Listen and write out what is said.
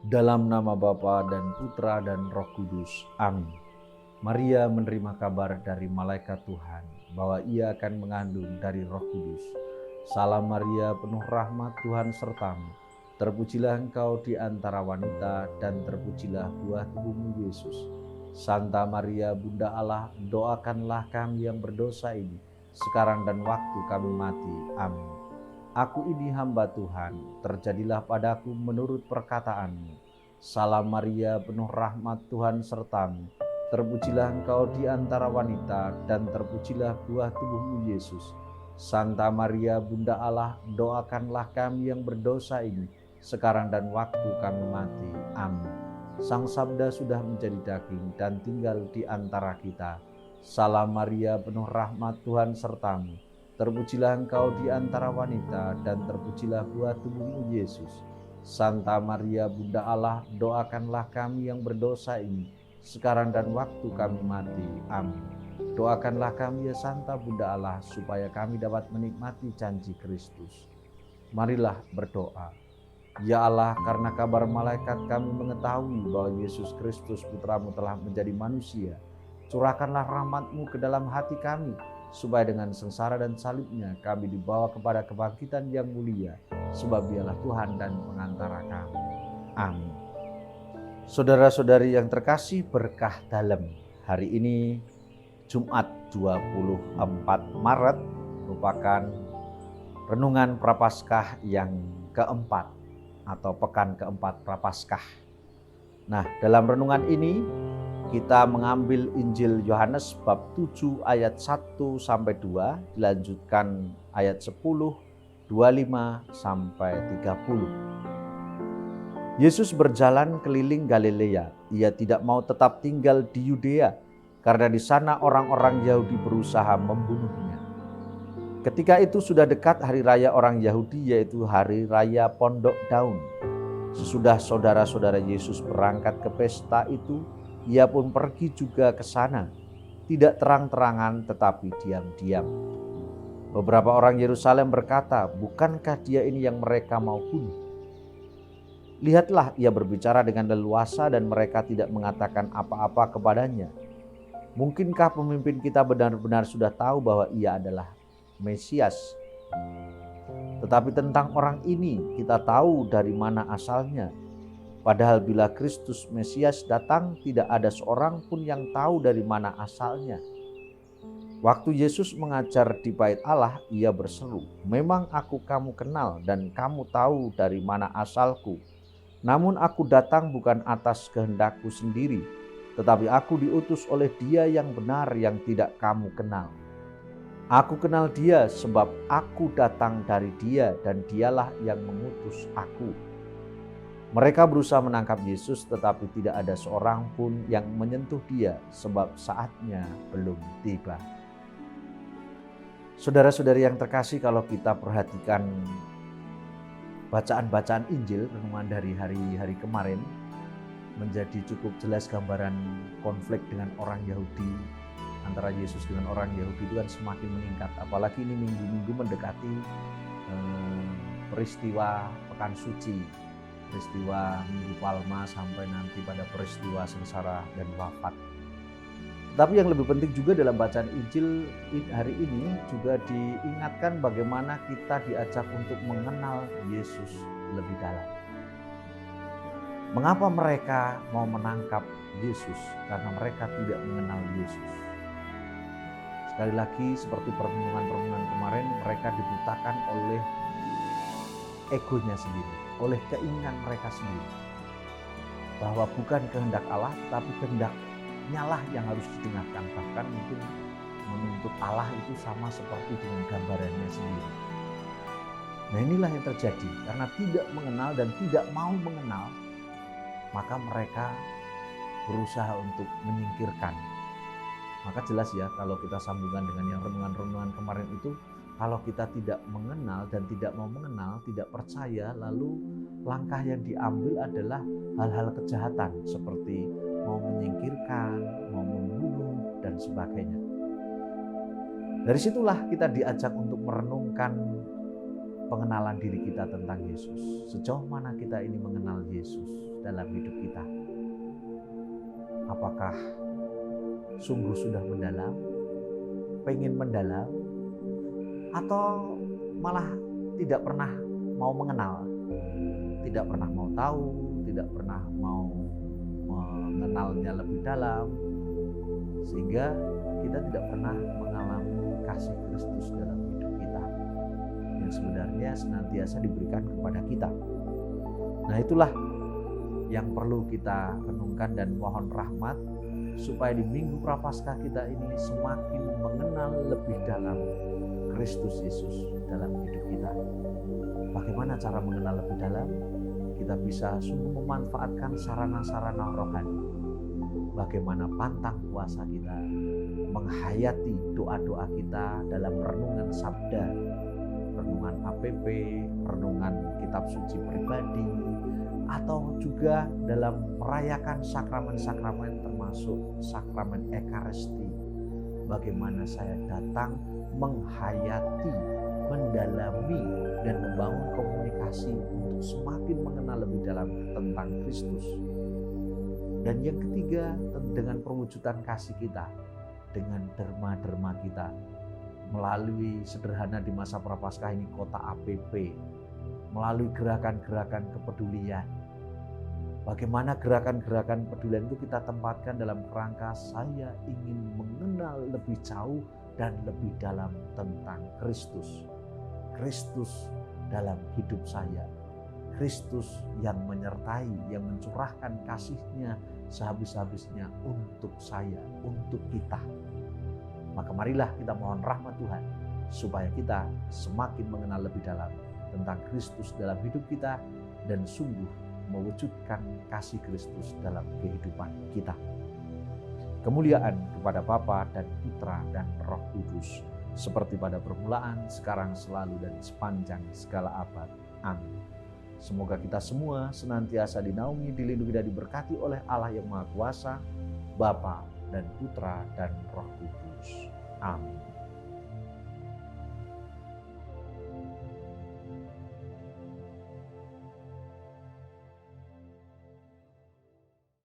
Dalam nama Bapa dan Putra dan Roh Kudus. Amin. Maria menerima kabar dari malaikat Tuhan bahwa ia akan mengandung dari Roh Kudus. Salam Maria, penuh rahmat, Tuhan sertamu. Terpujilah engkau di antara wanita dan terpujilah buah tubuhmu Yesus. Santa Maria, Bunda Allah, doakanlah kami yang berdosa ini, sekarang dan waktu kami mati. Amin. Aku ini hamba Tuhan, terjadilah padaku menurut perkataanmu. Salam Maria, penuh rahmat, Tuhan sertamu. Terpujilah engkau di antara wanita dan terpujilah buah tubuhmu Yesus. Santa Maria, Bunda Allah, doakanlah kami yang berdosa ini, sekarang dan waktu kami mati. Amin. Sang Sabda sudah menjadi daging dan tinggal di antara kita. Salam Maria, penuh rahmat, Tuhan sertamu. Terpujilah engkau di antara wanita dan terpujilah buah tubuhmu Yesus. Santa Maria, Bunda Allah, doakanlah kami yang berdosa ini, sekarang dan waktu kami mati. Amin. Doakanlah kami ya Santa Bunda Allah, supaya kami dapat menikmati janji Kristus. Marilah berdoa. Ya Allah, karena kabar malaikat kami mengetahui bahwa Yesus Kristus Putramu telah menjadi manusia. Curahkanlah rahmat-Mu ke dalam hati kami, supaya dengan sengsara dan salibnya kami dibawa kepada kebangkitan yang mulia, sebab Dialah Tuhan dan pengantara kami. Amin. Saudara-saudari yang terkasih, berkah dalam hari ini Jumat 24 Maret merupakan renungan Prapaskah yang keempat atau pekan keempat Prapaskah. Nah, dalam renungan ini kita mengambil Injil Yohanes bab 7 ayat 1 sampai 2, dilanjutkan ayat 10, 25 sampai 30. Yesus berjalan keliling Galilea. Ia tidak mau tetap tinggal di Yudea karena di sana orang-orang Yahudi berusaha membunuhnya. Ketika itu sudah dekat hari raya orang Yahudi, yaitu hari raya Pondok Daun. Sesudah saudara-saudara Yesus berangkat ke pesta itu, ia pun pergi juga ke sana, tidak terang-terangan tetapi diam-diam. Beberapa orang Yerusalem berkata, "Bukankah dia ini yang mereka mau bunuh? Lihatlah, ia berbicara dengan leluasa dan mereka tidak mengatakan apa-apa kepadanya. Mungkinkah pemimpin kita benar-benar sudah tahu bahwa ia adalah Mesias? Tetapi tentang orang ini kita tahu dari mana asalnya. Padahal bila Kristus Mesias datang, tidak ada seorang pun yang tahu dari mana asalnya." Waktu Yesus mengajar di bait Allah, ia berseru, "Memang aku kamu kenal dan kamu tahu dari mana asalku. Namun aku datang bukan atas kehendakku sendiri, tetapi aku diutus oleh Dia yang benar yang tidak kamu kenal. Aku kenal Dia sebab aku datang dari Dia dan Dialah yang mengutus aku." Mereka berusaha menangkap Yesus, tetapi tidak ada seorang pun yang menyentuh Dia sebab saatnya belum tiba. Saudara-saudari yang terkasih, kalau kita perhatikan bacaan-bacaan Injil, renungan dari hari-hari kemarin, menjadi cukup jelas gambaran konflik dengan orang Yahudi, antara Yesus dengan orang Yahudi itu kan semakin meningkat. Apalagi ini minggu-minggu mendekati peristiwa Pekan Suci, peristiwa Minggu Palma sampai nanti pada peristiwa sengsara dan wafat. Tapi yang lebih penting juga dalam bacaan Injil hari ini juga diingatkan bagaimana kita diajak untuk mengenal Yesus lebih dalam. Mengapa mereka mau menangkap Yesus? Karena mereka tidak mengenal Yesus. Sekali lagi seperti permenungan-permenungan kemarin, mereka dibutakan oleh egonya sendiri, oleh keinginan mereka sendiri, bahwa bukan kehendak Allah tapi kehendaknya lah yang harus didengarkan. Bahkan mungkin menuntut Allah itu sama seperti dengan gambarannya sendiri. Nah, inilah yang terjadi karena tidak mengenal dan tidak mau mengenal, maka mereka berusaha untuk menyingkirkan. Maka jelas ya, kalau kita sambungkan dengan yang renungan-renungan kemarin itu, kalau kita tidak mengenal dan tidak mau mengenal, tidak percaya, lalu langkah yang diambil adalah hal-hal kejahatan seperti mau menyingkirkan, mau membunuh, dan sebagainya. Dari situlah kita diajak untuk merenungkan pengenalan diri kita tentang Yesus. Sejauh mana kita ini mengenal Yesus dalam hidup kita. Apakah sungguh sudah mendalam, pengen mendalam, atau malah tidak pernah mau mengenal, tidak pernah mau tahu, tidak pernah mau mengenalnya lebih dalam, sehingga kita tidak pernah mengalami kasih Kristus dalam hidup kita yang sebenarnya senantiasa diberikan kepada kita. Nah, itulah yang perlu kita renungkan dan mohon rahmat supaya di Minggu Prapaskah kita ini semakin mengenal lebih dalam Kristus Yesus dalam hidup kita. Bagaimana cara mengenal lebih dalam? Kita bisa sungguh memanfaatkan sarana-sarana rohani. Bagaimana pantang puasa kita, menghayati doa-doa kita dalam renungan sabda, renungan APP, renungan kitab suci pribadi, atau juga dalam merayakan sakramen-sakramen termasuk sakramen Ekaristi. Bagaimana saya datang menghayati, mendalami, dan membangun komunikasi untuk semakin mengenal lebih dalam tentang Kristus. Dan yang ketiga, dengan perwujudan kasih kita, dengan derma-derma kita, melalui sederhana di masa Prapaskah ini kota APP, melalui gerakan-gerakan kepedulian. Bagaimana gerakan-gerakan kepedulian itu kita tempatkan dalam kerangka saya ingin mengenal lebih jauh dan lebih dalam tentang Kristus. Kristus dalam hidup saya. Kristus yang menyertai, yang mencurahkan kasih-Nya sehabis-habisnya untuk saya, untuk kita. Maka marilah kita mohon rahmat Tuhan supaya kita semakin mengenal lebih dalam tentang Kristus dalam hidup kita dan sungguh mewujudkan kasih Kristus dalam kehidupan kita. Kemuliaan kepada Bapa dan Putra dan Roh Kudus, seperti pada permulaan, sekarang, selalu, dan sepanjang segala abad. Amin. Semoga kita semua senantiasa dinaungi, dilindungi, dan diberkati oleh Allah yang Maha Kuasa, Bapa dan Putra dan Roh Kudus. Amin.